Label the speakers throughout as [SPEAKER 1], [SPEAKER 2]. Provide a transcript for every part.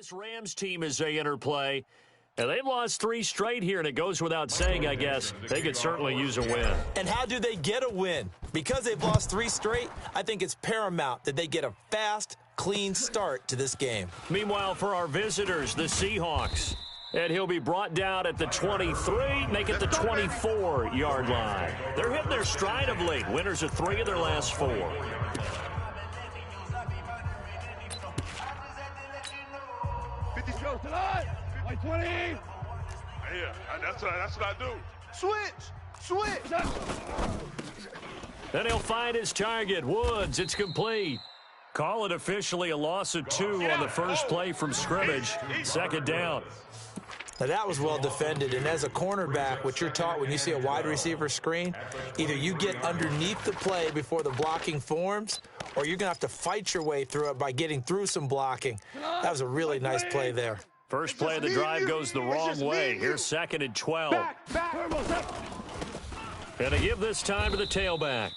[SPEAKER 1] this Rams team as they interplay. And they've lost 3 straight here, and it goes without saying, I guess, they could certainly use a win.
[SPEAKER 2] And how do they get a win? Because they've lost 3 straight, I think it's paramount that they get a fast, clean start to this game.
[SPEAKER 1] Meanwhile, for our visitors, the Seahawks. And he'll be brought down at the 23, make it the 24-yard line. They're hitting their stride of late. Winners of 3 of their last 4.
[SPEAKER 3] 50 strokes tonight. 20.
[SPEAKER 4] Yeah, that's what I do. Switch.
[SPEAKER 1] Then he'll find his target, Woods. It's complete. Call it officially a loss of 2 on the first play from scrimmage. 2nd down.
[SPEAKER 2] Now, that was well defended, and as a cornerback, what you're taught when you see a wide receiver screen, either you get underneath the play before the blocking forms, or you're going to have to fight your way through it by getting through some blocking. That was a really nice play there.
[SPEAKER 1] First play of the drive goes the wrong way. Here's 2nd and 12. And to give this time to the tailback.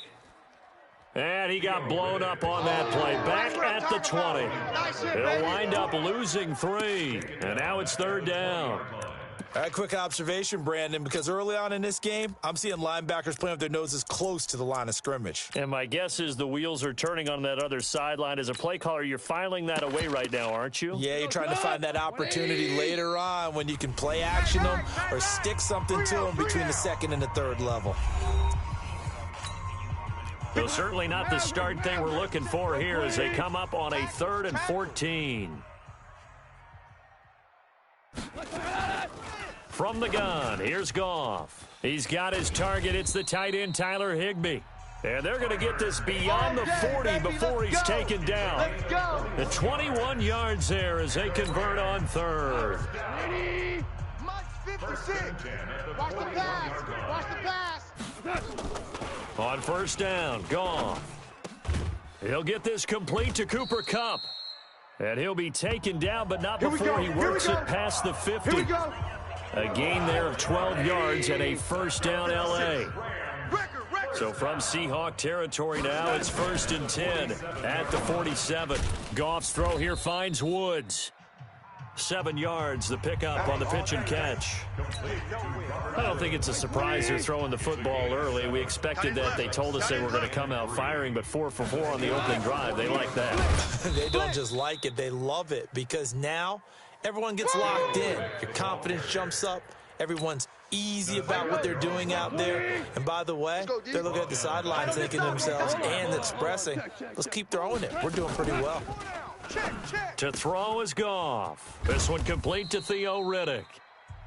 [SPEAKER 1] And he got blown up on that play. Back at the 20. He'll wind up losing 3. And now it's 3rd down.
[SPEAKER 2] All right, quick observation, Brandon, because early on in this game, I'm seeing linebackers playing with their noses close to the line of scrimmage.
[SPEAKER 1] And my guess is the wheels are turning on that other sideline. As a play caller, you're filing that away right now, aren't you?
[SPEAKER 2] Yeah, you're trying to find that opportunity later on when you can play action them or stick something to them between the 2nd and the 3rd level.
[SPEAKER 1] So certainly not the start they were looking for here as they come up on a 3rd and 14. From the gun, here's Goff. He's got his target. It's the tight end, Tyler Higbee. And they're going to get this beyond the 40 before he's taken down. The 21 yards there as they convert on 3rd.
[SPEAKER 3] Watch the pass.
[SPEAKER 1] On 1st down, Goff. He'll get this complete to Cooper Kupp. And he'll be taken down, but not before he works it past the 50. A gain there of 12 yards and a 1st down L.A. So from Seahawk territory now, it's 1st and 10 at the 47. Goff's throw here finds Woods. 7 yards, the pickup on the pitch and catch. I don't think it's a surprise they're throwing the football early. We expected that. They told us they were going to come out firing, but 4 for 4 on the opening drive. They like that.
[SPEAKER 2] They don't just like it, they love it, because now everyone gets locked in. Your confidence jumps up. Everyone's easy about what they're doing out there. And by the way, they're looking at the sidelines thinking to themselves and expressing, let's keep throwing it. We're doing pretty well.
[SPEAKER 1] To throw is Goff. This one complete to Theo Riddick.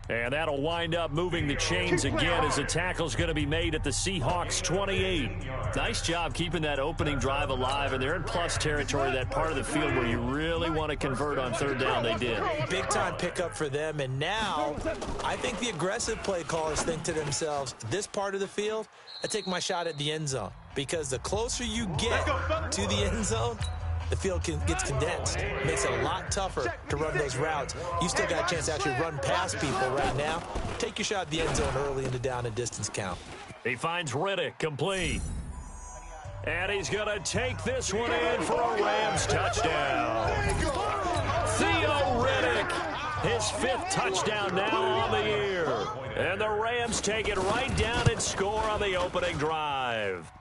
[SPEAKER 1] And that'll wind up moving the chains again as the tackle's going to be made at the Seahawks 28. Nice job keeping that opening drive alive, and they're in plus territory, that part of the field where you really want to convert on 3rd down. They did.
[SPEAKER 2] Big-time pickup for them, and now I think the aggressive play callers think to themselves, this part of the field, I take my shot at the end zone, because the closer you get to the end zone, the field gets condensed. It makes it a lot tougher to run those routes. You still got a chance to actually run past people right now. Take your shot at the end zone early in the down and distance count.
[SPEAKER 1] He finds Riddick complete. And he's going to take this one in for a Rams touchdown. Theo Riddick, his 5th touchdown now on the year. And the Rams take it right down and score on the opening drive.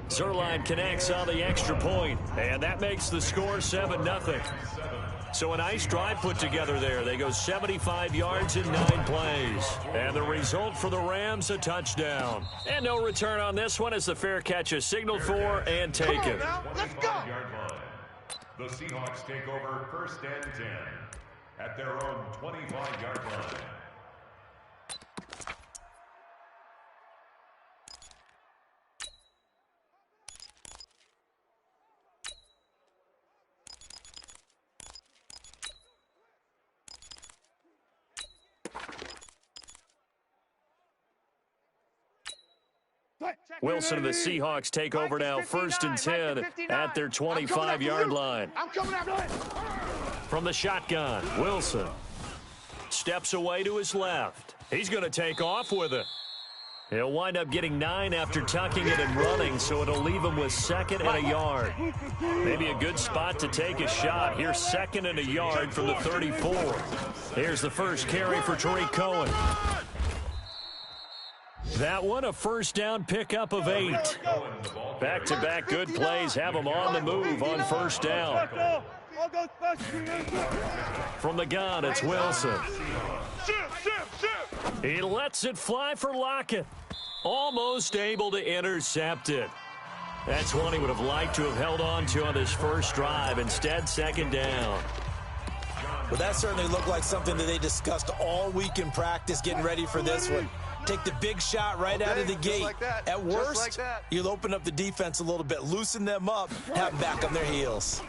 [SPEAKER 1] Zerline connects on the extra point, and that makes the score 7-0. So a nice drive put together there. They go 75 yards in 9 plays. And the result for the Rams, a touchdown. And no return on this one as the fair catch is signaled for and taken.
[SPEAKER 3] Let's go.
[SPEAKER 5] The Seahawks take over 1st and 10 at their own 25-yard line.
[SPEAKER 1] Wilson and the Seahawks take over now, 1st and 10 at their 25-yard line. From the shotgun, Wilson steps away to his left. He's going to take off with it. He'll wind up getting 9 after tucking it and running, so it'll leave him with 2nd and a yard. Maybe a good spot to take a shot. Here's 2nd and a yard from the 34. Here's the first carry for Tariq Cohen. That one, a first down pickup of 8. Back-to-back good plays have him on the move on first down. From the gun, it's Wilson. He lets it fly for Lockett. Almost able to intercept it. That's one he would have liked to have held on to on his first drive. Instead, 2nd down.
[SPEAKER 2] Well, that certainly looked like something that they discussed all week in practice getting ready for this one. Take the big shot right out of the gate. At worst, you'll open up the defense a little bit, loosen them up, have them back on their heels.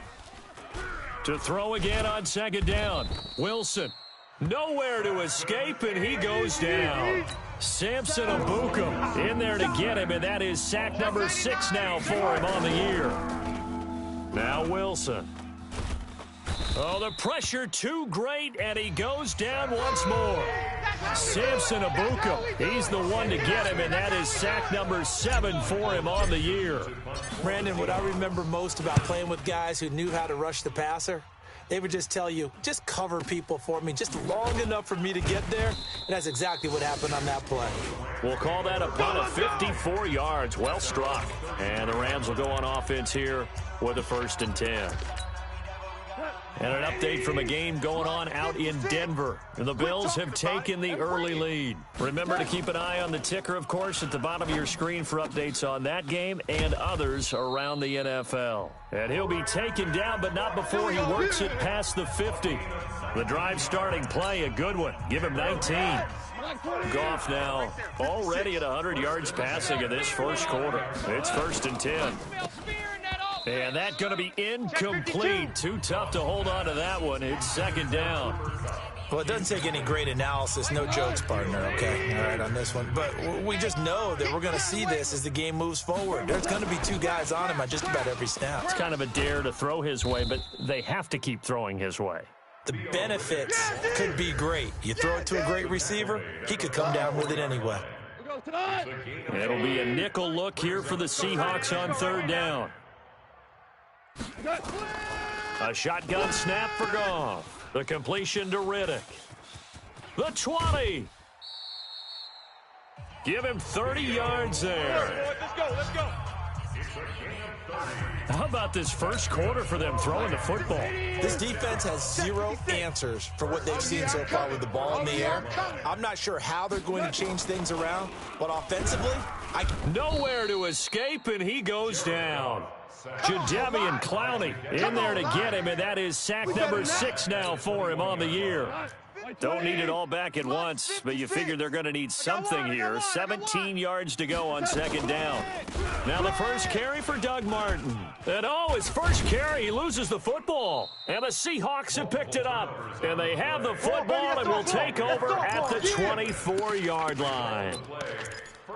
[SPEAKER 1] To throw again on 2nd down. Wilson. Nowhere to escape, and he goes down. Samson Abukum in there to get him, and that is sack number 6 now for him on the year. Now Wilson. Oh, the pressure too great, and he goes down once more. Samson Abukum, he's the one to get him, and that is sack number 7 for him on the year.
[SPEAKER 2] Brandon, what I remember most about playing with guys who knew how to rush the passer, they would just tell you, just cover people for me, just long enough for me to get there, and that's exactly what happened on that play.
[SPEAKER 1] We'll call that a punt of 54 yards. Well struck. And the Rams will go on offense here with a 1st and 10. And an update from a game going on out in Denver. And the Bills have taken the early lead. Remember to keep an eye on the ticker, of course, at the bottom of your screen for updates on that game and others around the NFL. And he'll be taken down, but not before he works it past the 50. The drive starting play, a good one. Give him 19. Goff now already at 100 yards passing in this first quarter. It's 1st and 10. And that's going to be incomplete. Too tough to hold on to that one. It's 2nd down.
[SPEAKER 2] Well, it doesn't take any great analysis. No jokes, partner, okay? All right, on this one. But we just know that we're going to see this as the game moves forward. There's going to be 2 guys on him on just about every snap.
[SPEAKER 1] It's kind of a dare to throw his way, but they have to keep throwing his way.
[SPEAKER 2] The benefits could be great. You throw it to a great receiver, he could come down with it anyway.
[SPEAKER 1] It'll be a nickel look here for the Seahawks on 3rd down. A shotgun snap for Goff. The completion to Riddick. The 20. Give him 30 yards there.
[SPEAKER 3] Let's go.
[SPEAKER 1] How about this first quarter for them throwing the football?
[SPEAKER 2] This defense has 0 answers for what they've seen so far with the ball in the air. I'm not sure how they're going to change things around, but offensively,
[SPEAKER 1] nowhere to escape, and he goes down. Jadeveon Clowney in there to get him, and that is sack number 6 now for him on the year. Don't need it all back at once, but you figure they're going to need something here. 17 yards to go on 2nd down. Now the first carry for Doug Martin. And his first carry, he loses the football. And the Seahawks have picked it up. And they have the football and will take over at the 24-yard line.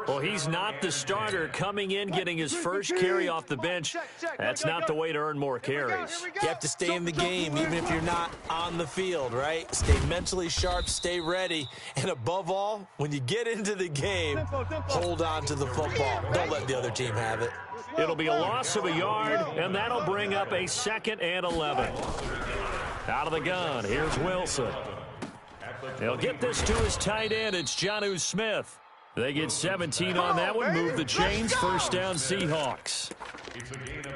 [SPEAKER 1] Well, he's not the starter coming in, getting his first carry off the bench. That's not the way to earn more carries.
[SPEAKER 2] You have to stay in the game, even if you're not on the field, right? Stay mentally sharp, stay ready. And above all, when you get into the game, hold on to the football. Don't let the other team have it.
[SPEAKER 1] It'll be a loss of a yard, and that'll bring up a 2nd and 11. Out of the gun, here's Wilson. He'll get this to his tight end. It's Jonnu Smith. They get 17 on that one, move the chains, 1st down Seahawks.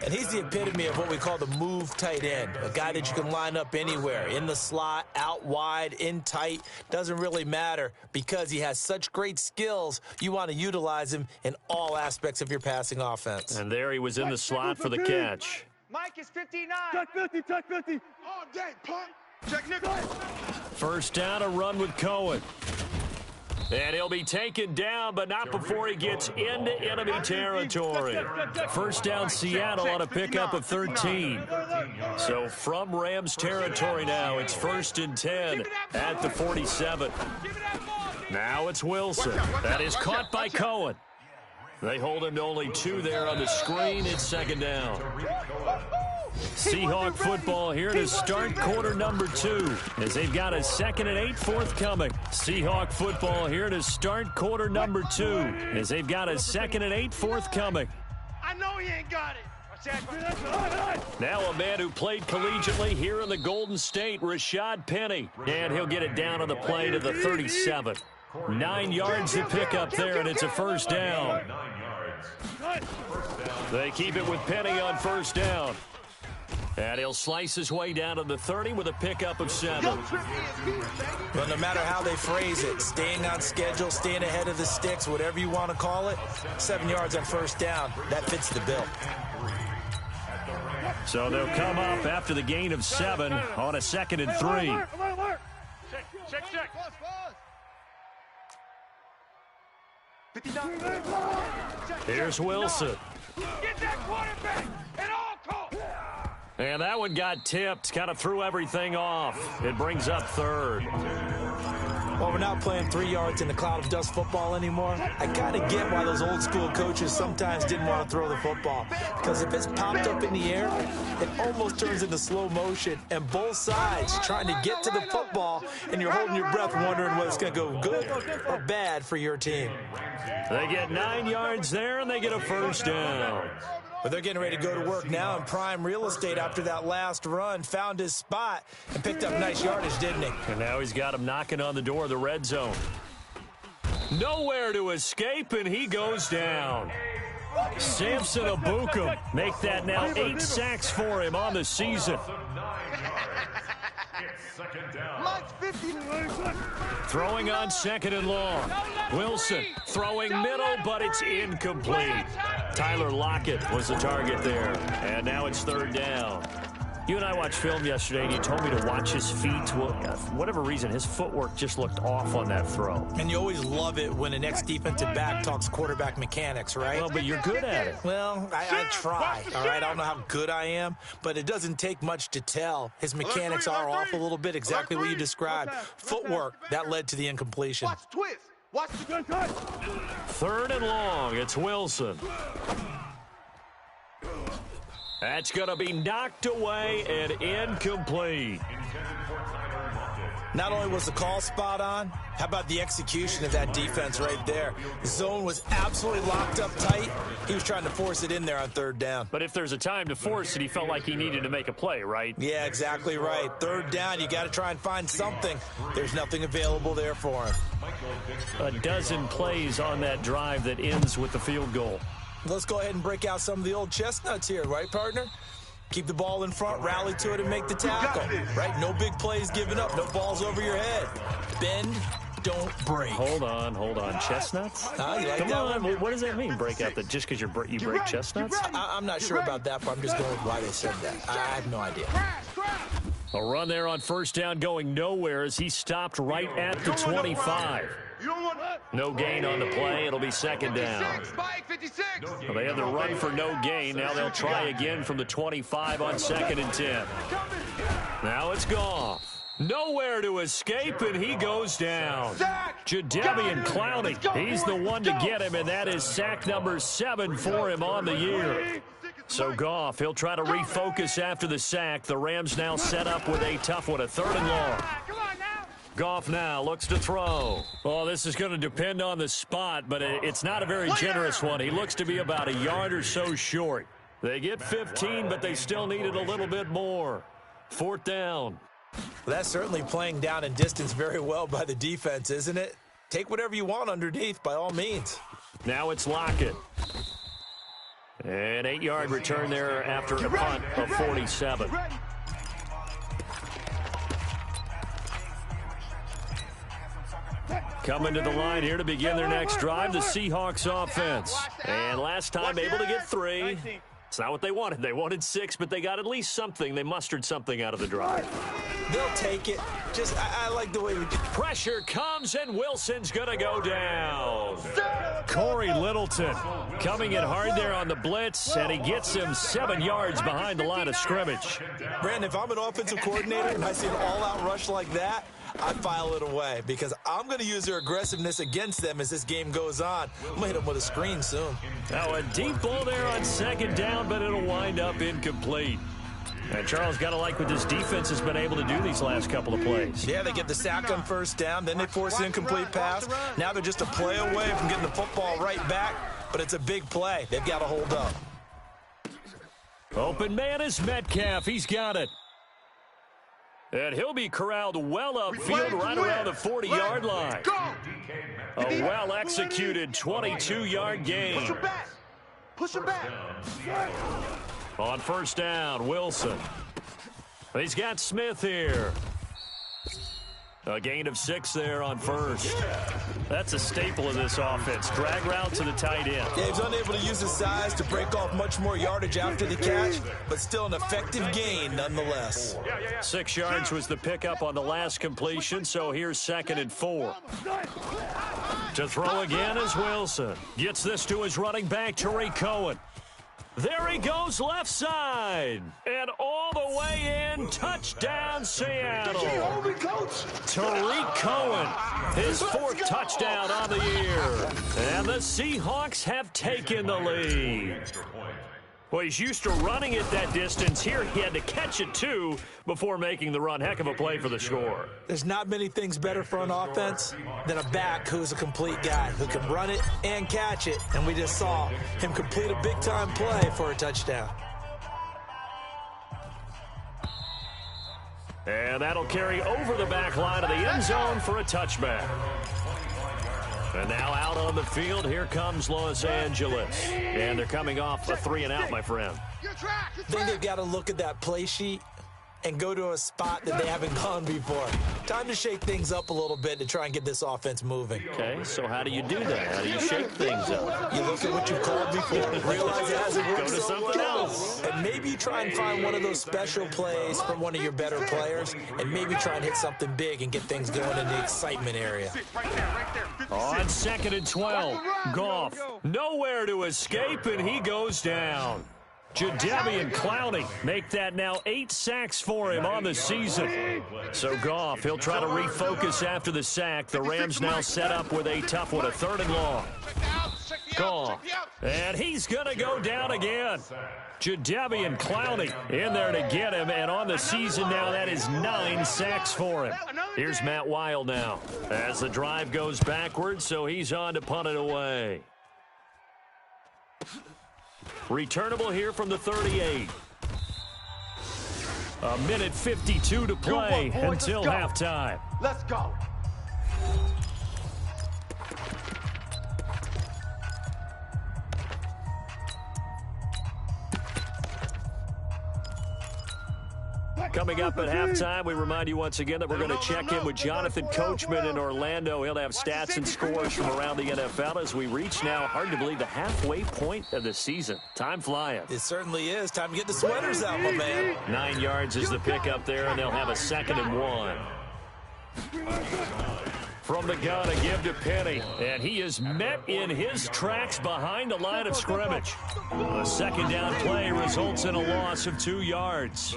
[SPEAKER 2] And he's the epitome of what we call the move tight end, a guy that you can line up anywhere, in the slot, out wide, in tight, doesn't really matter because he has such great skills. You want to utilize him in all aspects of your passing offense.
[SPEAKER 1] And there he was in the slot for the catch.
[SPEAKER 3] Mike is 59. Check 50. Oh, dang, punt. Check nickel.
[SPEAKER 1] First down, a run with Cohen. And he'll be taken down, but not before he gets into enemy territory. First down, Seattle on a pickup of 13. So from Rams territory now, it's 1st and 10 at the 47. Now it's Wilson. That is caught by Cohen. They hold him to only 2 there on the screen. It's 2nd down. Seahawk football here to start quarter number 2 as they've got a 2nd and 8 forthcoming. Seahawk football here to start quarter number 2 as they've got a 2nd and 8 forthcoming.
[SPEAKER 3] I know he ain't got it.
[SPEAKER 1] Now a man who played collegiately here in the Golden State, Rashad Penny. And he'll get it down on the play to the 37. 9 yards to pick up there, and it's a first down. They keep it with Penny on first down. And he'll slice his way down to the 30 with a pickup of 7.
[SPEAKER 2] Well, no matter how they phrase it, staying on schedule, staying ahead of the sticks, whatever you want to call it, 7 yards on first down, that fits the bill.
[SPEAKER 1] So they'll come up after the gain of 7 on a 2nd and 3.
[SPEAKER 3] Check.
[SPEAKER 1] Here's Wilson.
[SPEAKER 3] Get that quarterback at all costs.
[SPEAKER 1] And that one got tipped, kind of threw everything off. It brings up 3rd.
[SPEAKER 2] Well, we're not playing 3 yards in the cloud of dust football anymore. I kind of get why those old school coaches sometimes didn't want to throw the football. Because if it's popped up in the air, it almost turns into slow motion. And both sides trying to get to the football, and you're holding your breath wondering whether it's going to go good or bad for your team.
[SPEAKER 1] They get 9 yards there, and they get a first down.
[SPEAKER 2] But they're getting ready to go to work now in prime real estate after that last run. Found his spot and picked up nice yardage, didn't he?
[SPEAKER 1] And now he's got him knocking on the door of the red zone. Nowhere to escape, and he goes down. Samson Abukum make that now 8 sacks for him on the season. Throwing on 2nd and long. Wilson throwing middle, but it's incomplete. Tyler Lockett was the target there, and now it's 3rd down. You and I watched film yesterday, and you told me to watch his feet. Well, for whatever reason, his footwork just looked off on that throw.
[SPEAKER 2] And you always love it when an ex-defensive back talks quarterback mechanics, right?
[SPEAKER 1] Well, but you're good at it.
[SPEAKER 2] Well, I try, all right? I don't know how good I am, but it doesn't take much to tell. His mechanics are off a little bit, exactly what you described. Footwork, that led to the incompletion.
[SPEAKER 3] Watch the twist. Watch the gun cut.
[SPEAKER 1] 3rd and long. It's Wilson. That's going to be knocked away and incomplete.
[SPEAKER 2] Not only was the call spot on, how about the execution of that defense right there? The zone was absolutely locked up tight. He was trying to force it in there on 3rd down.
[SPEAKER 1] But if there's a time to force it, he felt like he needed to make a play, right?
[SPEAKER 2] Yeah, exactly right. 3rd down, you got to try and find something. There's nothing available there for him.
[SPEAKER 1] A dozen plays on that drive that ends with the field goal.
[SPEAKER 2] Let's go ahead and break out some of the old chestnuts here, right, partner? Keep the ball in front, rally to it, and make the tackle, right? No big plays given up, no balls over your head. Bend, don't break.
[SPEAKER 1] Hold on. Chestnuts?
[SPEAKER 2] You like
[SPEAKER 1] Come
[SPEAKER 2] that
[SPEAKER 1] on.
[SPEAKER 2] one?
[SPEAKER 1] What does that mean, break out? Just because you break chestnuts?
[SPEAKER 2] I'm not sure about that, but I'm just going with why they said that. I have no idea.
[SPEAKER 1] A run there on first down going nowhere as he stopped right at the 25. No gain on the play. It'll be 2nd down. Well, they had the run for no gain. Now they'll try again from the 25 on 2nd and 10. Now it's Goff. Nowhere to escape, and he goes down. Jadeveon Clowney, he's the one to get him, and that is sack number 7 for him on the year. So Goff, he'll try to refocus after the sack. The Rams now set up with a tough one, a 3rd and long. Goff now looks to throw. Well, this is going to depend on the spot, but it's not a very generous one. He looks to be about a yard or so short. They get 15, but they still needed a little bit more. 4th down.
[SPEAKER 2] Well, that's certainly playing down in distance very well by the defense, isn't it? Take whatever you want underneath, by all means.
[SPEAKER 1] Now it's Lockett. An 8-yard return there after a punt of 47. Coming to the line here to begin their next drive, the Seahawks offense. And last time able to get 3. It's not what they wanted. They wanted 6, but they got at least something. They mustered something out of the drive.
[SPEAKER 2] They'll take it. Just, I like the way we do.
[SPEAKER 1] Pressure comes, and Wilson's going to go down. Corey Littleton coming in hard there on the blitz, and he gets him 7 yards behind the line of scrimmage.
[SPEAKER 2] Brandon, if I'm an offensive coordinator and I see an all-out rush like that, I file it away because I'm going to use their aggressiveness against them as this game goes on. I'm going to hit them with a screen soon.
[SPEAKER 1] Now a deep ball there on 2nd down, but it'll wind up incomplete. And Charles, got to like what this defense has been able to do these last couple of plays.
[SPEAKER 2] Yeah, they get the sack on first down, then they force an incomplete pass. Now they're just a play away from getting the football right back, but it's a big play. They've got to hold up.
[SPEAKER 1] Open man is Metcalf. He's got it. And he'll be corralled well upfield right around the 40-yard line. A well-executed 22-yard gain.
[SPEAKER 3] Push him back. Push him back.
[SPEAKER 1] On first down, Wilson. He's got Smith here. A gain of 6 there on first. That's a staple of this offense. Drag route to the tight end.
[SPEAKER 2] Yeah, he's unable to use his size to break off much more yardage after the catch, but still an effective gain nonetheless.
[SPEAKER 1] 6 yards was the pickup on the last completion, so here's 2nd and 4. To throw again is Wilson. Gets this to his running back, Tariq Cohen. There he goes left side. And all the way in, touchdown Seattle. Tariq Cohen, his 4th touchdown on the year. And the Seahawks have taken the lead. Well, he's used to running it that distance. Here he had to catch it, too, before making the run. Heck of a play for the score.
[SPEAKER 2] There's not many things better for an offense than a back who's a complete guy, who can run it and catch it. And we just saw him complete a big-time play for a touchdown.
[SPEAKER 1] And that'll carry over the back line of the end zone for a touchback. And now out on the field, here comes Los Angeles. And they're coming off a 3-and-out, my friend.
[SPEAKER 2] I think they've got to look at that play sheet and go to a spot that they haven't gone before. Time to shake things up a little bit to try and get this offense moving.
[SPEAKER 1] Okay, so how do you do that? How do you shake things up?
[SPEAKER 2] You look at what you've called before, realize it hasn't worked
[SPEAKER 1] Go to
[SPEAKER 2] so
[SPEAKER 1] something
[SPEAKER 2] well,
[SPEAKER 1] else.
[SPEAKER 2] and maybe you try and find one of those special plays from one of your better players, and maybe try and hit something big and get things going in the excitement area.
[SPEAKER 1] On 2nd and 12, Goff nowhere to escape, and he goes down. Jadeveon Clowney make that now 8 sacks for him on the season. So Goff, he'll try to refocus after the sack. The Rams now set up with a tough one, a 3rd and long. Goff, and he's going to go down again. Jadeveon Clowney in there to get him, and on the season now, that is 9 sacks for him. Here's Matt Wild now as the drive goes backwards, so he's on to punt it away. Returnable here from the 38. A minute 52 to play until halftime.
[SPEAKER 3] Let's go.
[SPEAKER 1] Coming up at halftime, we remind you once again that we're going to check in with Jonathan Coachman in Orlando. He'll have stats and scores from around the NFL as we reach now, hard to believe, the halfway point of the season. Time flying.
[SPEAKER 2] It certainly is. Time to get the sweaters out, my man.
[SPEAKER 1] 9 yards is the pickup there, and they'll have a 2nd and 1. From the gun, a give to Penny, and he is met in his tracks behind the line of scrimmage. A 2nd down play results in a loss of 2 yards.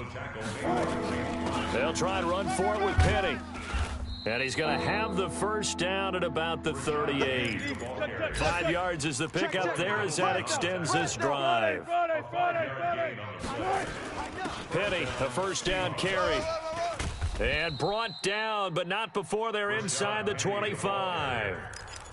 [SPEAKER 1] They'll try and run for it with Penny. And he's going to have the 1st down at about the 38. 5 yards is the pickup there as that extends this drive. Penny, a 1st down carry. And brought down, but not before they're inside the 25.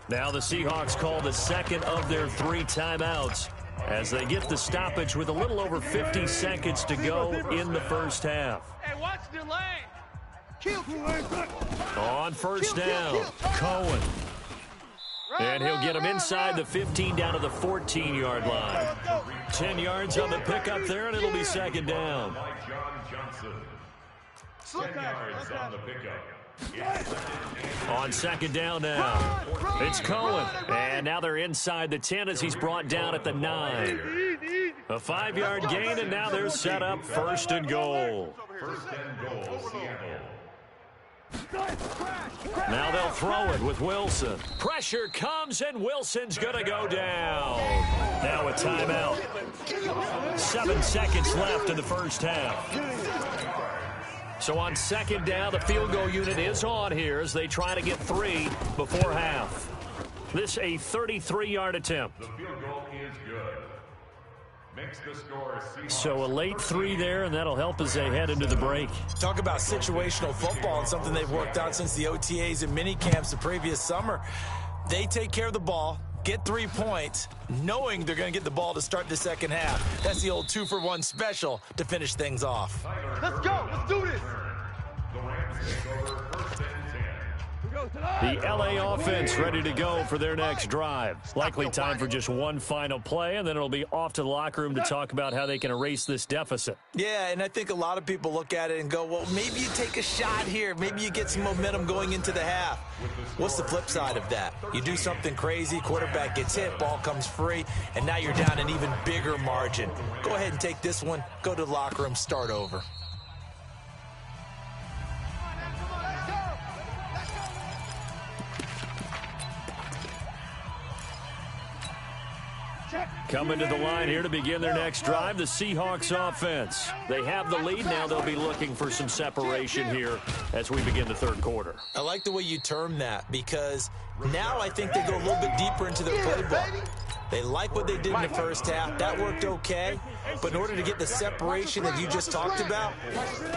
[SPEAKER 1] Now the Seahawks call the 2nd of their 3 timeouts as they get the stoppage with a little over 50 seconds to go in the 1st half.
[SPEAKER 3] Hey, watch the lane.
[SPEAKER 1] On 1st down, Cohen. And he'll get him inside the 15 down to the 14-yard line. 10 yards on the pickup there, and it'll be 2nd down.
[SPEAKER 5] 10 yards on the pickup.
[SPEAKER 1] On 2nd down now, it's Cohen. And now they're inside the 10 as he's brought down at the 9. A 5-yard gain, and now they're set up 1st and goal.
[SPEAKER 5] 1st and goal, Seattle.
[SPEAKER 1] Now they'll throw it with Wilson. Pressure comes, and Wilson's going to go down. Now a timeout. 7 seconds left in the 1st half. So on 2nd down, the field goal unit is on here as they try to get 3 before half. This a 33-yard attempt.
[SPEAKER 5] The field goal is good. makes the score Seahawks.
[SPEAKER 1] So a late 3 there, and that'll help as they head into the break.
[SPEAKER 2] Talk about situational football and something they've worked on since the OTAs and mini camps the previous summer. They take care of the ball, get 3 points, knowing they're going to get the ball to start the second half. That's the old 2-for-1 special to finish things off.
[SPEAKER 3] Let's go. Let's do this.
[SPEAKER 5] The Rams take over 1st and 10.
[SPEAKER 1] The LA offense ready to go for their next drive. Likely time for just one final play, and then it'll be off to the locker room to talk about how they can erase this deficit.
[SPEAKER 2] Yeah, and I think a lot of people look at it and go, well, maybe you take a shot here. Maybe you get some momentum going into the half. What's the flip side of that? You do something crazy, quarterback gets hit, ball comes free, and now you're down an even bigger margin. Go ahead and take this one, go to the locker room, start over.
[SPEAKER 1] Coming to the line here to begin their next drive, the Seahawks offense. They have the lead now. They'll be looking for some separation here as we begin the third quarter.
[SPEAKER 2] I like the way you term that because now I think they go a little bit deeper into their playbook. They like what they did in the first half. That worked okay. But in order to get the separation that you just talked about,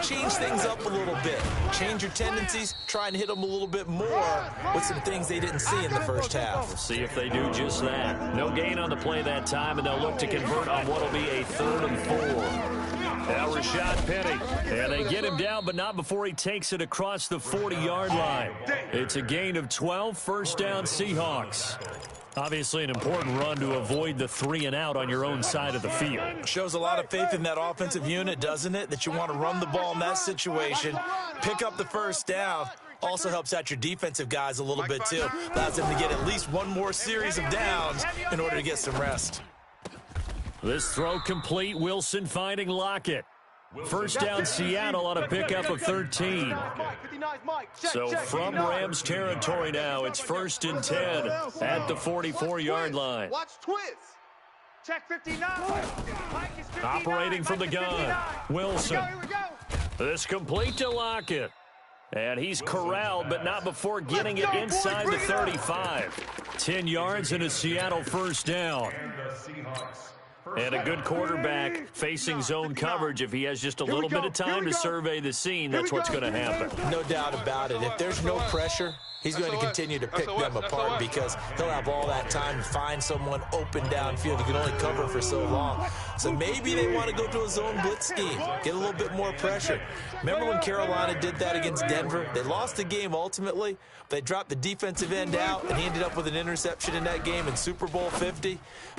[SPEAKER 2] change things up a little bit. Change your tendencies. Try and hit them a little bit more with some things they didn't see in the first half.
[SPEAKER 1] We'll see if they do just that. No gain on the play that time, and they'll look to convert on what will be a 3rd and 4. Now Rashad Penny. And they get him down, but not before he takes it across the 40-yard line. It's a gain of 12, 1st down Seahawks. Obviously an important run to avoid the 3 and out on your own side of the field.
[SPEAKER 2] Shows a lot of faith in that offensive unit, doesn't it? That you want to run the ball in that situation, pick up the 1st down. Also helps out your defensive guys a little bit too. Allows them to get at least one more series of downs in order to get some rest.
[SPEAKER 1] This throw complete. Wilson finding Lockett. 1st down Seattle on a pickup of 13. So from Rams territory now, it's 1st and 10 at the 44-yard line.
[SPEAKER 3] Watch twist. Check 59.
[SPEAKER 1] Operating from the gun, Wilson. This complete to Lockett. And he's corralled, but not before getting it inside the 35. 10 yards and a Seattle 1st down. And a good quarterback facing zone coverage. If he has just a little bit of time to survey the scene, that's what's going to happen.
[SPEAKER 2] No doubt about it. If there's no pressure, he's going to continue to pick them apart because he'll have all that time to find someone open downfield. He can only cover for so long. So maybe they want to go to a zone blitz scheme, get a little bit more pressure. Remember when Carolina did that against Denver? They lost the game ultimately. They dropped the defensive end out, and he ended up with an interception in that game in Super Bowl 50.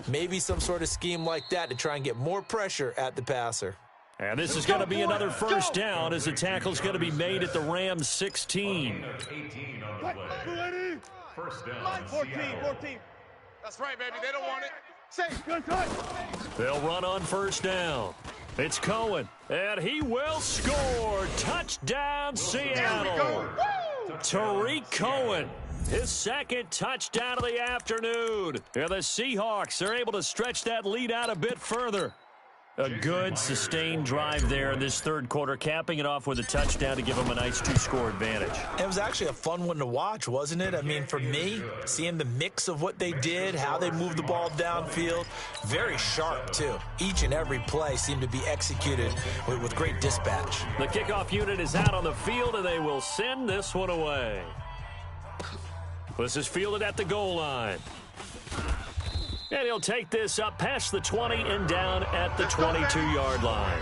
[SPEAKER 2] Maybe some sort of scheme like that to try and get more pressure at the passer.
[SPEAKER 1] And this is going to be another 1st down as the tackle's going to be made at the Rams 16.
[SPEAKER 5] 18 on the play. 1st down,
[SPEAKER 3] 14.
[SPEAKER 4] That's right, baby. They don't want it.
[SPEAKER 1] They'll run on 1st down. It's Cohen, and he will score. Touchdown, Seattle. Tariq Cohen, his 2nd touchdown of the afternoon. And the Seahawks are able to stretch that lead out a bit further. A good, sustained drive there in this 3rd quarter, capping it off with a touchdown to give them a nice 2-score advantage.
[SPEAKER 2] It was actually a fun one to watch, wasn't it? I mean, for me, seeing the mix of what they did, how they moved the ball downfield, very sharp, too. Each and every play seemed to be executed with great dispatch.
[SPEAKER 1] The kickoff unit is out on the field, and they will send this one away. This is fielded at the goal line. And he'll take this up past the 20 and down at the 22-yard line.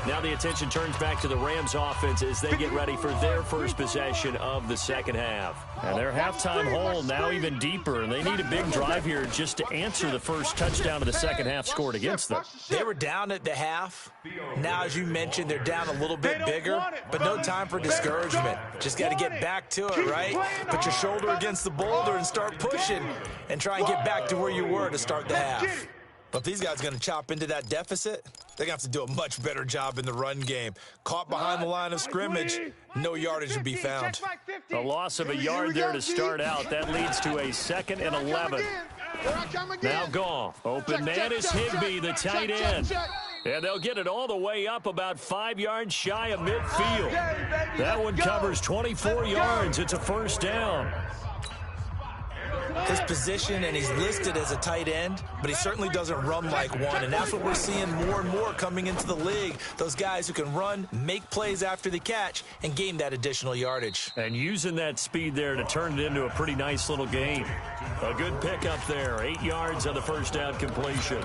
[SPEAKER 1] Now the attention turns back to the Rams offense as they get ready for their first possession of the second half. And their halftime hole now even deeper, and they need a big drive here just to answer the first touchdown of the second half scored against them.
[SPEAKER 2] They were down at the half. Now, as you mentioned, they're down a little bit bigger, but no time for discouragement. Just got to get back to it, right? Put your shoulder against the boulder and start pushing and try and get back to where you were to start the half. But if these guys are going to chop into that deficit, they're going to have to do a much better job in the run game. Caught behind the line of scrimmage, no yardage to be found.
[SPEAKER 1] A loss of a yard there to start out. That leads to a 2nd and 11. Now Goff. Open man is Higbee, the tight end. And they'll get it all the way up about 5 yards shy of midfield. That one covers 24 yards. It's a 1st down.
[SPEAKER 2] his position, and he's listed as a tight end, but he certainly doesn't run like one, and that's what we're seeing more and more coming into the league. Those guys who can run, make plays after the catch, and gain that additional yardage.
[SPEAKER 1] And using that speed there to turn it into a pretty nice little gain. A good pickup there, 8 yards on the first down completion.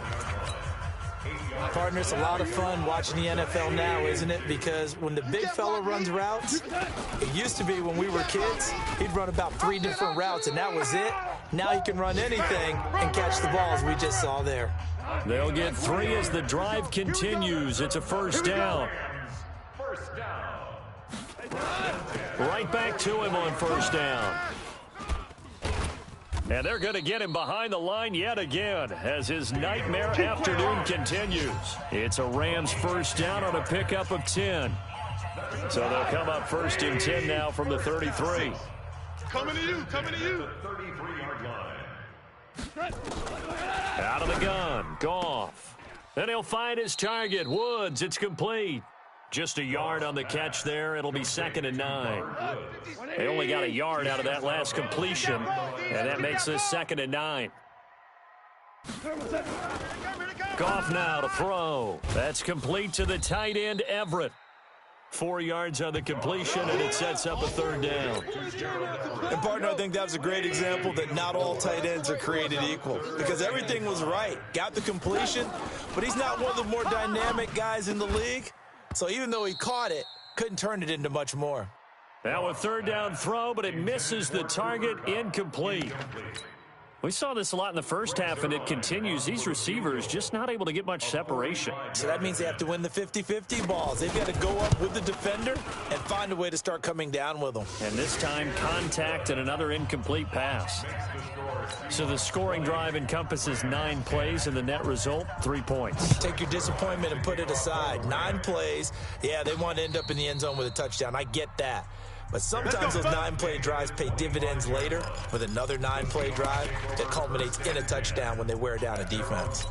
[SPEAKER 2] Partner, it's a lot of fun watching the NFL now, isn't it? Because when the big fella runs routes, it used to be when we were kids, he'd run about 3 different routes, and that was it. Now he can run anything and catch the balls we just saw there.
[SPEAKER 1] They'll get 3 as the drive continues. It's a first down. Right back to him on first down. And they're going to get him behind the line yet again as his nightmare afternoon continues. It's a Rams first down on a pickup of 10. So they'll come up first and 10 now from the 33.
[SPEAKER 3] Coming to you, coming to you.
[SPEAKER 5] The 33-yard line.
[SPEAKER 1] Out of the gun, Goff. Then he'll find his target, Woods. It's complete. Just a yard on the catch there. It'll be 2nd and 9. They only got a yard out of that last completion, and that makes this 2nd and 9. Goff now to throw. That's complete to the tight end, Everett. 4 yards on the completion, and it sets up a 3rd down.
[SPEAKER 2] And, partner, I think that was a great example that not all tight ends are created equal, because everything was right. Got the completion, but he's not one of the more dynamic guys in the league. So even though he caught it, couldn't turn it into much more.
[SPEAKER 1] Now a 3rd down throw, but it misses the target, incomplete. We saw this a lot in the first half, and it continues. These receivers just not able to get much separation.
[SPEAKER 2] So that means they have to win the 50-50 balls. They've got to go up with the defender and find a way to start coming down with them.
[SPEAKER 1] And this time, contact and another incomplete pass. So the scoring drive encompasses 9 plays, and the net result, 3 points.
[SPEAKER 2] Take your disappointment and put it aside. 9 plays. Yeah, they want to end up in the end zone with a touchdown. I get that. But sometimes those 9-play drives pay dividends later with another 9-play drive that culminates in a touchdown when they wear down a defense.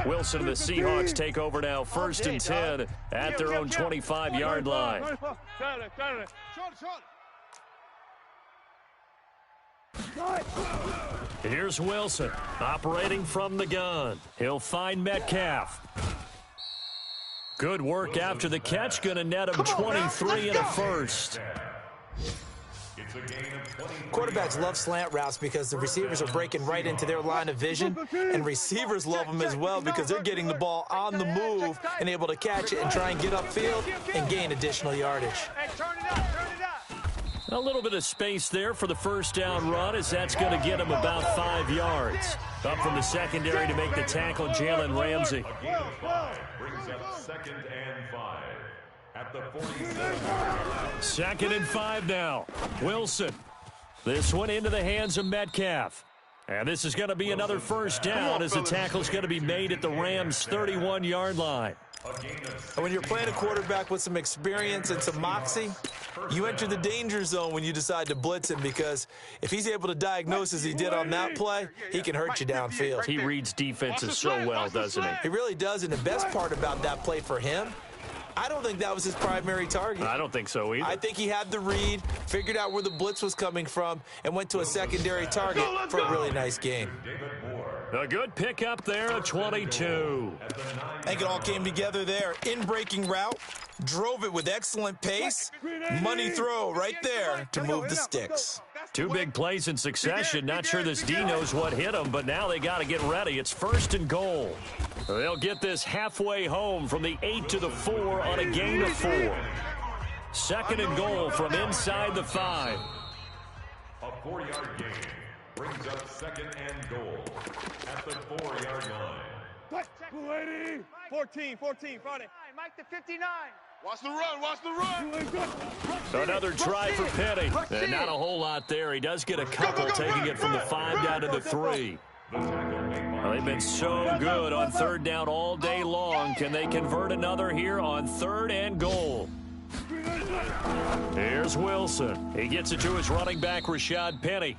[SPEAKER 1] Wilson and the Seahawks take over now, 1st and 10 at their own 25-yard line. Here's Wilson operating from the gun. He'll find Metcalf. Good work after the catch. Going to net him 23 and a first.
[SPEAKER 2] Quarterbacks love slant routes because the receivers are breaking right into their line of vision, and receivers love them as well because they're getting the ball on the move and able to catch it and try and get upfield and gain additional yardage.
[SPEAKER 1] A little bit of space there for the first down run, as that's going to get him about 5 yards. Up from the secondary to make the tackle, Jalen Ramsey.
[SPEAKER 5] Brings up 2nd and 5 at the 47.
[SPEAKER 1] 2nd and 5 now. Wilson. This one into the hands of Metcalf. And this is going to be another first down as the tackle's going to be made at the Rams' 31-yard line.
[SPEAKER 2] When you're playing a quarterback with some experience and some moxie, you enter the danger zone when you decide to blitz him, because if he's able to diagnose as he did on that play, he can hurt you downfield.
[SPEAKER 1] He reads defenses so well, doesn't he?
[SPEAKER 2] He really does, and the best part about that play for him, I don't think that was his primary target.
[SPEAKER 1] I don't think so either.
[SPEAKER 2] I think he had the read, figured out where the blitz was coming from, and went to a secondary target for a really nice game.
[SPEAKER 1] A good pickup there at 22.
[SPEAKER 2] I think it all came together there. In-breaking route, drove it with excellent pace. Money throw right there to move the sticks.
[SPEAKER 1] 2 big plays in succession. Not sure this D knows what hit him, but now they got to get ready. It's 1st and goal. They'll get this halfway home from the 8 to the 4 on a gain of 4. 2nd and goal from inside the 5.
[SPEAKER 5] A 4-yard gain brings up 2nd and goal at the 4-yard line.
[SPEAKER 3] 14, Friday. Mike the 59. Watch the run.
[SPEAKER 1] Another try for Penny. And not a whole lot there. He does get a couple, taking it from the 5 down to the 3. Well, they've been so good on 3rd down all day long. Can they convert another here on 3rd and goal? Here's Wilson. He gets it to his running back, Rashad Penny.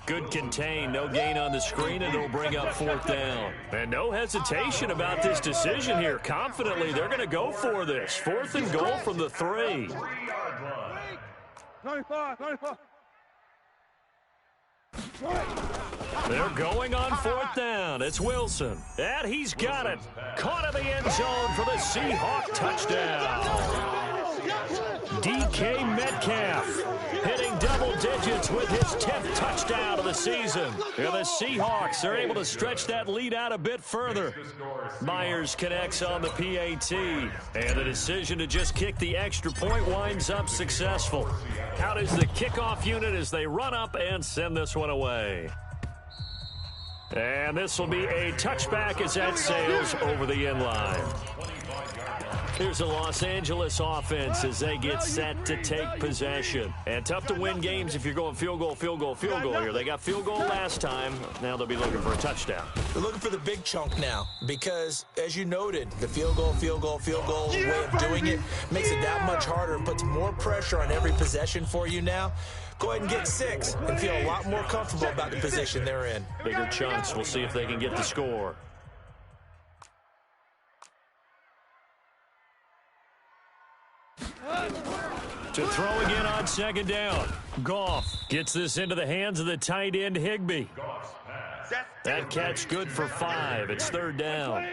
[SPEAKER 1] Good contain, no gain on the screen, and it'll bring up 4th down. And no hesitation about this decision here. Confidently, they're going to go for this. 4th and goal from the 3.
[SPEAKER 3] 95.
[SPEAKER 1] They're going on 4th down. It's Wilson. And he's got it. Caught in the end zone for the Seahawk touchdown. DK Metcalf hitting double digits with his 10th touchdown of the season. And the Seahawks are able to stretch that lead out a bit further. Myers connects on the PAT. And the decision to just kick the extra point winds up successful. Out is the kickoff unit as they run up and send this one away. And this will be a touchback as that sails over the end line. Here's the Los Angeles offense as they get set to take possession. And tough to win games if you're going field goal here. They got field goal last time. Now they'll be looking for a touchdown.
[SPEAKER 2] They're looking for the big chunk now because, as you noted, the field goal way of doing it makes it that much harder and puts more pressure on every possession for you now. Go ahead and get 6 and feel a lot more comfortable about the position they're in.
[SPEAKER 1] Bigger chunks. We'll see if they can get the score. To throw again on 2nd down. Goff gets this into the hands of the tight end Higbee. That catch good for 5. It's 3rd down.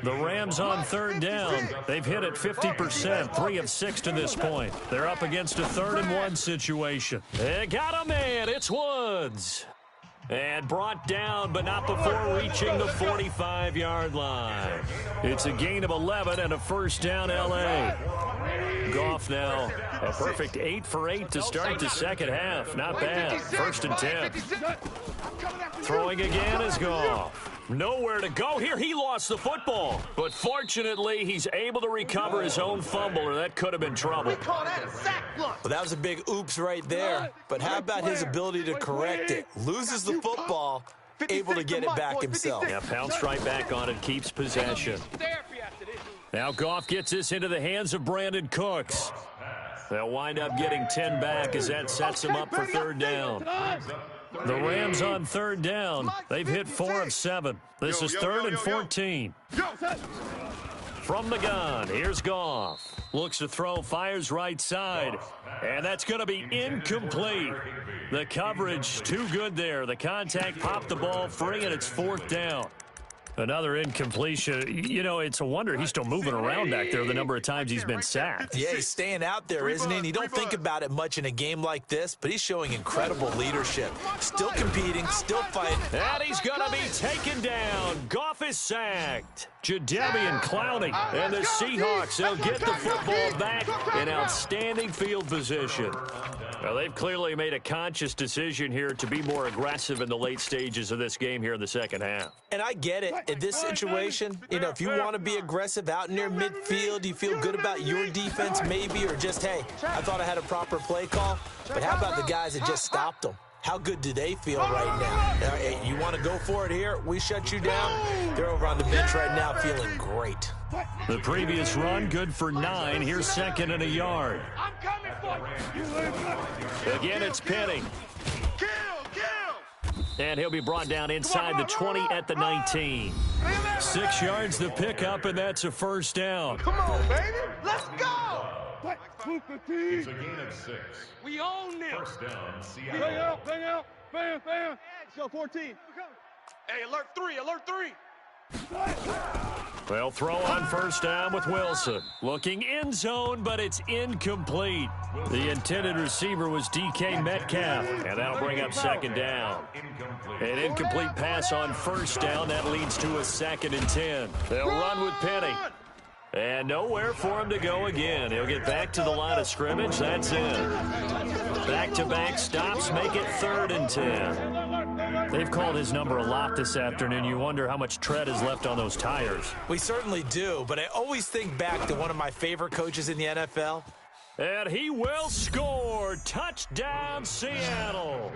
[SPEAKER 1] The Rams on 3rd down. They've hit it 50%, 3 of 6 to this point. They're up against a 3rd and 1 situation. They got a man. It's Woods. And brought down, but not before reaching the 45-yard line. It's a gain of 11 and a 1st down L.A. Goff now a perfect 8 for 8 to start the second half. Not bad. 1st and 10. Throwing again is Goff. Nowhere to go here. He lost the football. But fortunately, he's able to recover his own fumble, or that could have been trouble.
[SPEAKER 2] Well, that was a big oops right there. But how about his ability to correct it? Loses the football, able to get it back himself.
[SPEAKER 1] Yeah, pounced right back on it, keeps possession. Now Goff gets this into the hands of Brandon Cooks. They'll wind up getting 10 back as that sets him up for 3rd down. The Rams on 3rd down. They've hit 4 of 7. This is 3rd and 14. From the gun, here's Goff. Looks to throw, fires right side. And that's going to be incomplete. The coverage too good there. The contact popped the ball free, and it's 4th down. Another incompletion. You know, it's a wonder he's still moving around back there the number of times he's been sacked.
[SPEAKER 2] Yeah, he's staying out there, isn't he? And you don't think about it much in a game like this, but he's showing incredible leadership. Still competing, still fighting.
[SPEAKER 1] And he's going to be taken down. Goff is sacked. Jadeveon Clowney and the Seahawks, they'll get the football back in outstanding field position. Well, they've clearly made a conscious decision here to be more aggressive in the late stages of this game here in the second half.
[SPEAKER 2] And I get it. In this situation, you know, if you want to be aggressive out near midfield, you feel good about your defense maybe, or just, hey, I thought I had a proper play call. But how about the guys that just stopped them? How good do they feel right now? Hey, you want to go for it here? We shut you down. They're over on the bench right now feeling great.
[SPEAKER 1] The previous run, good for 9. Here's 2nd and a yard.
[SPEAKER 3] I'm coming for you.
[SPEAKER 1] Again, it's Penny.
[SPEAKER 3] Kill.
[SPEAKER 1] And he'll be brought down inside the 20 at the 19. 6 yards the pickup, and that's a 1st down.
[SPEAKER 3] Come on, baby. Let's go.
[SPEAKER 5] It's a gain of 6.
[SPEAKER 3] We own this.
[SPEAKER 5] 1st down, Seattle.
[SPEAKER 3] Bang out. Bam. Let's go, 14.
[SPEAKER 4] Hey, alert 3.
[SPEAKER 1] Well, throw on 1st down with Wilson. Looking end zone, but it's incomplete. The intended receiver was DK Metcalf, and that'll bring up 2nd down. An incomplete pass on 1st down. That leads to a 2nd and 10. They'll run with Penny. And nowhere for him to go again. He'll get back to the line of scrimmage. That's it. Back-to-back stops make it 3rd and 10. They've called his number a lot this afternoon. You wonder how much tread is left on those tires.
[SPEAKER 2] We certainly do, but I always think back to one of my favorite coaches in the NFL.
[SPEAKER 1] And he will score. Touchdown, Seattle.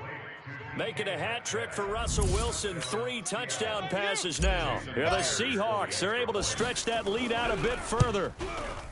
[SPEAKER 1] Making a hat trick for Russell Wilson. 3 touchdown passes now. Yeah, the Seahawks, they're able to stretch that lead out a bit further.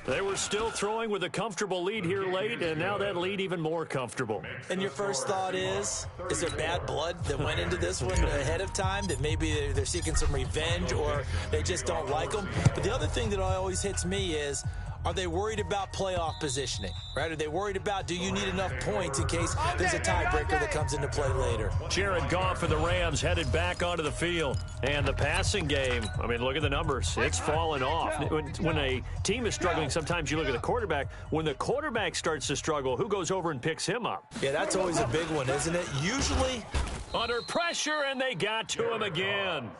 [SPEAKER 1] They were still throwing with a comfortable lead here late, and now that lead even more comfortable.
[SPEAKER 2] And your first thought is there bad blood that went into this one ahead of time, that maybe they're seeking some revenge or they just don't like them? But the other thing that always hits me is, Are they worried about playoff positioning, right? Are they worried about, do you need enough points in case there's a tiebreaker that comes into play later?
[SPEAKER 1] Jared Goff and the Rams headed back onto the field. And the passing game, I mean, look at the numbers. It's fallen off. When a team is struggling, sometimes you look at the quarterback. When the quarterback starts to struggle, who goes over and picks him up?
[SPEAKER 2] Yeah, that's always a big one, isn't it? Usually
[SPEAKER 1] under pressure, and they got to him again.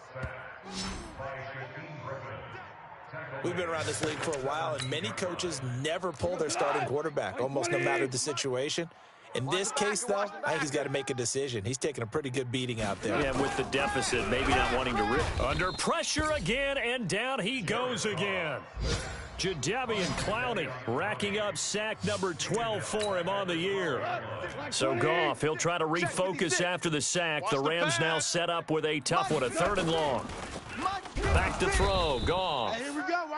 [SPEAKER 2] We've been around this league for a while, and many coaches never pull their starting quarterback, almost no matter the situation. In this case, though, I think he's got to make a decision. He's taking a pretty good beating out there.
[SPEAKER 1] Yeah, with the deficit, maybe not wanting to rip. Under pressure again, and down he goes again. Jadeveon Clowney racking up sack number 12 for him on the year. So Goff, he'll try to refocus after the sack. The Rams now set up with a tough one, a 3rd and long. Back to throw, Goff.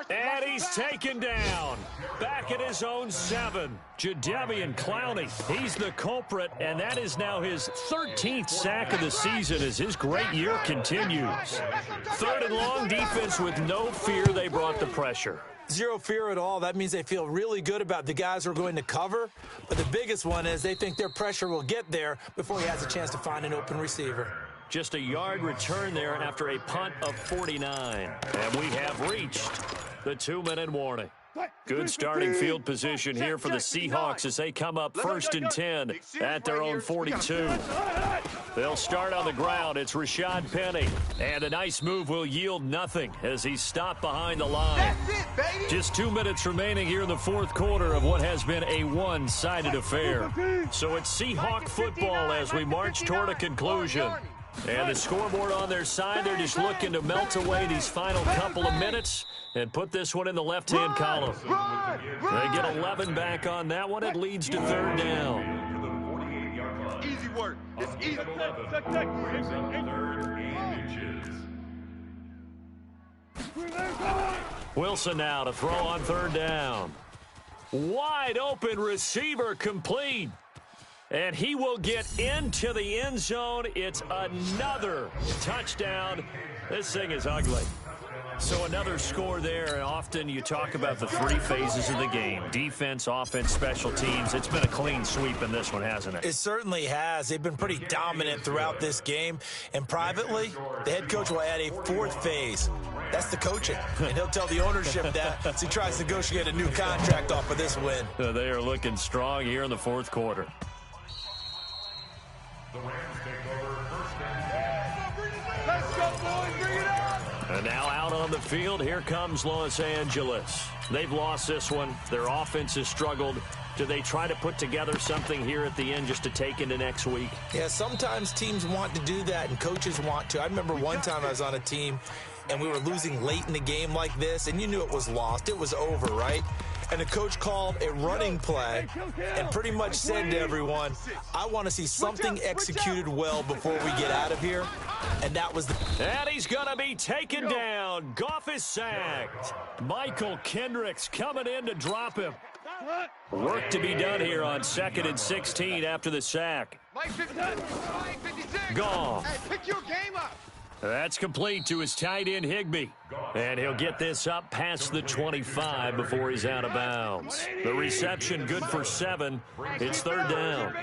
[SPEAKER 1] And he's taken down. Back at his own 7. Jadeveon Clowney, he's the culprit, and that is now his 13th sack of the season as his great year continues. 3rd and long, defense with no fear. They brought the pressure.
[SPEAKER 2] Zero fear at all. That means they feel really good about the guys who are going to cover. But the biggest one is they think their pressure will get there before he has a chance to find an open receiver.
[SPEAKER 1] Just a yard return there after a punt of 49. And we have reached the 2-minute warning. Good starting field position here for the Seahawks as they come up 1st and 10 at their own 42. They'll start on the ground. It's Rashad Penny. And a nice move will yield nothing as he's stopped behind the line. Just 2 minutes remaining here in the 4th quarter of what has been a one-sided affair. So it's Seahawk football as we march toward a conclusion. And the scoreboard on their side, they're just looking to melt away these final couple of minutes and put this one in the left-hand column. They get 11 back on that one. It leads to 3rd down.
[SPEAKER 3] Easy work. It's easy.
[SPEAKER 1] Wilson now to throw on 3rd down. Wide open receiver complete. And he will get into the end zone. It's another touchdown. This thing is ugly. So another score there. And often you talk about the 3 phases of the game. Defense, offense, special teams. It's been a clean sweep in this one, hasn't it?
[SPEAKER 2] It certainly has. They've been pretty dominant throughout this game. And privately, the head coach will add a 4th phase. That's the coaching. And he'll tell the ownership that as he tries to negotiate a new contract off of this win.
[SPEAKER 1] They are looking strong here in the 4th quarter.
[SPEAKER 5] The Rams take over 1st and 10.
[SPEAKER 3] Let's go, boys. Bring it up.
[SPEAKER 1] And now out on the field, here comes Los Angeles. They've lost this one. Their offense has struggled. Do they try to put together something here at the end just to take into next week?
[SPEAKER 2] Yeah, sometimes teams want to do that and coaches want to. I remember one time I was on a team and we were losing late in the game like this, and you knew it was lost. It was over, right? And the coach called a running play and pretty much said to everyone, I want to see something executed well before we get out of here. And that was the...
[SPEAKER 1] And he's going to be taken down. Goff is sacked. Michael Kendricks coming in to drop him. Work to be done here on 2nd and 16 after the sack. Goff.
[SPEAKER 3] Hey, pick your game up.
[SPEAKER 1] That's complete to his tight end, Higbee. And he'll get this up past the 25 before he's out of bounds. The reception good for 7. It's 3rd down.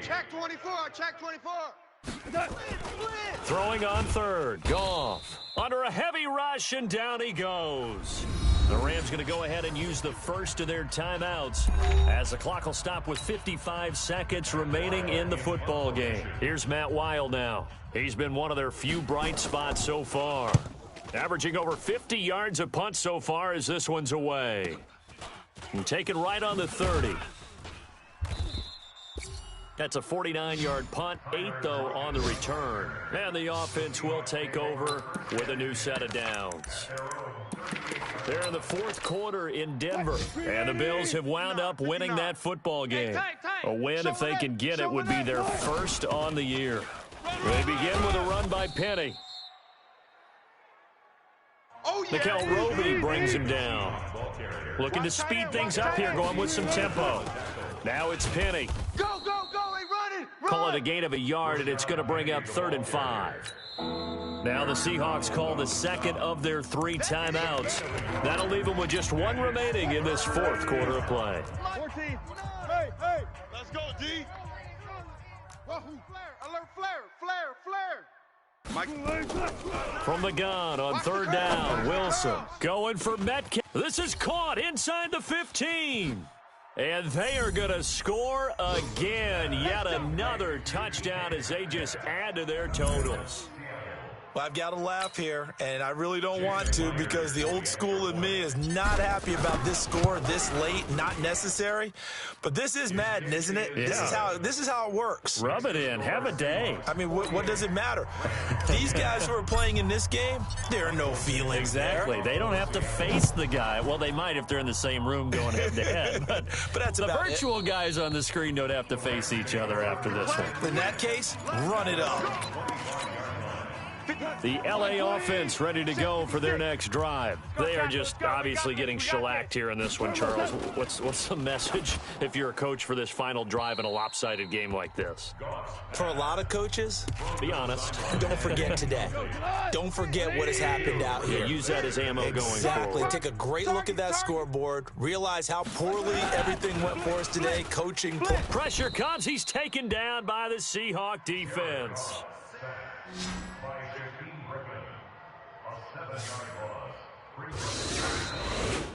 [SPEAKER 3] Check 24, check 24.
[SPEAKER 1] Throwing on 3rd. Goff under a heavy rush, and down he goes. The Rams going to go ahead and use the first of their timeouts as the clock will stop with 55 seconds remaining in the football game. Here's Matt Weil now. He's been one of their few bright spots so far. Averaging over 50 yards a punt so far as this one's away. And taken right on the 30. That's a 49-yard punt, 8, though, on the return. And the offense will take over with a new set of downs. They're in the 4th quarter in Denver, and the Bills have wound up winning that football game. A win, if they can get it, would be their first on the year. They begin with a run by Penny. Nickel Roby brings him down. Looking to speed things up here, going with some tempo. Now it's Penny.
[SPEAKER 3] Go, go, go. Hey, run it.
[SPEAKER 1] Call it a gain of a yard, and it's going to bring up 3rd and 5. Now the Seahawks call the second of their 3 timeouts. That'll leave them with just 1 remaining in this 4th quarter of play.
[SPEAKER 3] 14. Hey, let's go, D. Alert, flare.
[SPEAKER 1] From the gun on 3rd down, Wilson going for Metcalf. This is caught inside the 15. And they are going to score again. Yet another touchdown as they just add to their totals.
[SPEAKER 2] Well, I've got to laugh here, and I really don't want to because the old school in me is not happy about this score this late, not necessary. But this is Madden, isn't it?
[SPEAKER 1] Yeah.
[SPEAKER 2] This is how it works.
[SPEAKER 1] Rub it in. Have a day.
[SPEAKER 2] I mean, what does it matter? These guys who are playing in this game, there are no feelings
[SPEAKER 1] Exactly.
[SPEAKER 2] there.
[SPEAKER 1] They don't have to face the guy. Well, they might if they're in the same room going head-to-head. But
[SPEAKER 2] that's
[SPEAKER 1] the
[SPEAKER 2] about
[SPEAKER 1] virtual guys on the screen don't have to face each other after this one.
[SPEAKER 2] In that case, run it up.
[SPEAKER 1] The LA offense ready to go for their next drive. They are just obviously getting shellacked here in this one, Charles. What's the message if you're a coach for this final drive in a lopsided game like this?
[SPEAKER 2] For a lot of coaches,
[SPEAKER 1] be honest.
[SPEAKER 2] Don't forget today. Don't forget what has happened out here.
[SPEAKER 1] Yeah, use that as ammo going forward.
[SPEAKER 2] Exactly. Take a great look at that scoreboard. Realize how poorly everything went for us today. Coaching.
[SPEAKER 1] Pressure comes. He's taken down by the Seahawk defense.
[SPEAKER 5] By 15 Griffin, a 7-yard loss.